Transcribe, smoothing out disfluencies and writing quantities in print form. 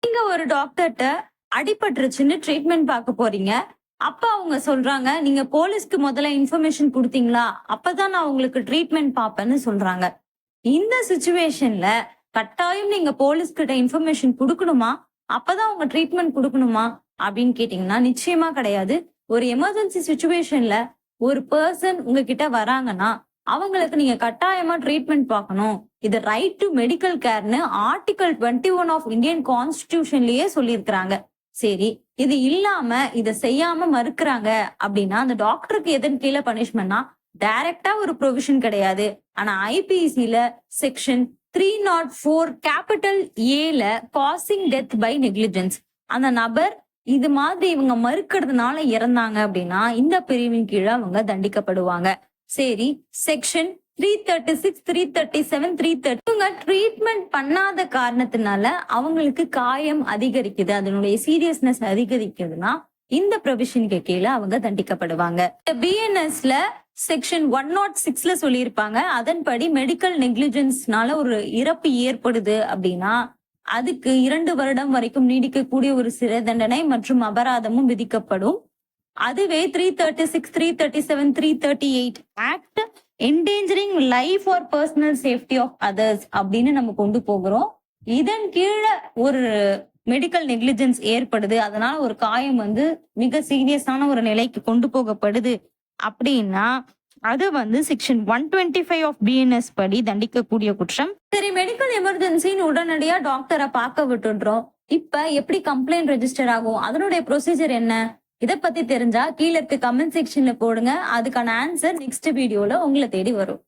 நீங்க ஒரு டாக்டர்ட்ட அடிபட்டுருச்சுன்னு ட்ரீட்மெண்ட் பார்க்க போறீங்க. அப்ப அவங்க சொல்றாங்க, "நீங்க போலீஸ்க்கு முதல்ல இன்ஃபர்மேஷன் குடுத்தீங்களா? அப்பதான் நான் உங்களுக்கு ட்ரீட்மெண்ட் பார்ப்பேன்னு" சொல்றாங்க. இந்த சிச்சுவேஷன்ல கட்டாயம் நீங்க போலீஸ் கிட்ட இன்ஃபர்மேஷன் குடுக்கணுமா? அப்பதான் உங்க ட்ரீட்மெண்ட் குடுக்கணுமா? அப்படின்னு கேட்டீங்கன்னா, நிச்சயமா கிடையாது. ஒரு எமர்ஜென்சி சிச்சுவேஷன்ல ஒரு பெர்சன் உங்ககிட்ட வராங்கன்னா, அவங்களுக்கு நீங்க கட்டாயமா ட்ரீட்மெண்ட் பார்க்கணும். இது ரைட் டு மெடிக்கல் கேர்ன்னு ஆர்டிகல் 21 ஆஃப் இந்தியன் கான்ஸ்டிடியூஷன்லயே சொல்லியிருக்கிறாங்க. சரி, இது இல்லாம இத செய்யாம மறுக்கிறாங்க அப்படின்னா, அந்த டாக்டருக்கு எதன் கீழ பனிஷ்மென்ட்னா, டைரக்ட்டா ஒரு ப்ரொவிஷன் கிடையாது. ஆனா ஐபிசில செக்ஷன் 304 கேபிட்டல் ஏல காசிங் டெத் பை நெக்லிஜென்ஸ். அந்த நபர் இது மாதிரி இவங்க மறுக்கிறதுனால இறந்தாங்க அப்படின்னா, இந்த பிரிவின் கீழ அவங்க தண்டிக்கப்படுவாங்க. சரி, செக்ஷன் 336, 337, 330 இவங்க ட்ரீட்மெண்ட் பண்ணாத காரணத்தினால அவங்களுக்கு காயம் அதிகரிக்குது, அதனுடைய சீரியஸ்னஸ் அதிகரிக்குதுன்னா இந்த ப்ரொவிஷனுக்கு கீழே அவங்க தண்டிக்கப்படுவாங்க. பிஎன்எஸ்ல செக்ஷன் 106ல சொல்லியிருப்பாங்க, அதன்படி மெடிக்கல் நெக்லிஜென்ஸ்னால ஒரு இறப்பு ஏற்படுது அப்படின்னா அதுக்கு 2 வருடம் வரைக்கும் நீடிக்கக்கூடிய ஒரு சிறை தண்டனை மற்றும் அபராதமும் விதிக்கப்படும். அதுவே 336, 337, 338 act endangering life or personal safety of others அப்படின்னு நம்ம கொண்டு போகிறோம். இதன் கீழே ஒரு மெடிக்கல் நெக்லிஜென்ஸ் ஏற்படுது, அதனால ஒரு காயம் மிக சீரியஸான ஒரு நிலைக்கு கொண்டு போகப்படுது அப்படின்னா அது செக்ஷன் 125 ஆஃப் பிஎன்எஸ் படி தண்டிக்கக்கூடிய குற்றம். சரி, மெடிக்கல் எமர்ஜென்சின்னு உடனடியா டாக்டரை பார்க்க விட்டுடுறோம். இப்ப எப்படி கம்ப்ளைண்ட் ரெஜிஸ்டர் ஆகும், அதனுடைய ப்ரொசீஜர் என்ன? இத பத்தி தெரிஞ்சா கீழே இருக்க கமெண்ட் செக்ஷன்ல போடுங்க. அதுக்கான ஆன்சர் நெக்ஸ்ட் வீடியோல உங்களை தேடி வரும்.